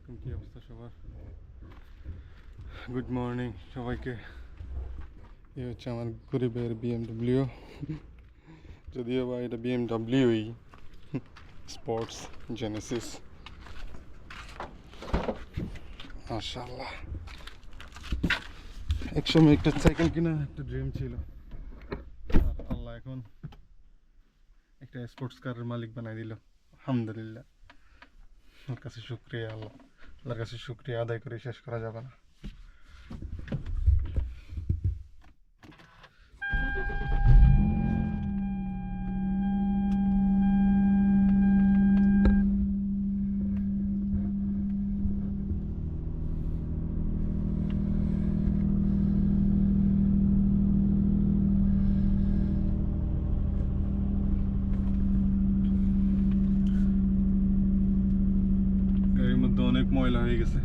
আলাইকুম, কি অবস্থা সবার? গুড মর্নিং সবাইকে। এই হচ্ছে আমার গরিবের বিএমডব্লিউ, যদিও বা এটা বিএমডব্লিউই স্পোর্টস জেনেসিস। মাশাআল্লাহ, একসময় একটা সাইকেল কিনা একটা ড্রিম ছিল, আর আল্লাহ এখন একটা স্পোর্টস কারের মালিক বানাই দিল। আলহামদুলিল্লাহ, আমার কাছে শুক্রিয়া। আল্লাহর কাছে শুক্রিয়া আদায় করে শেষ করা যাবে না। গাড়ির মধ্যে অনেক ময়লা হয়ে গেছে।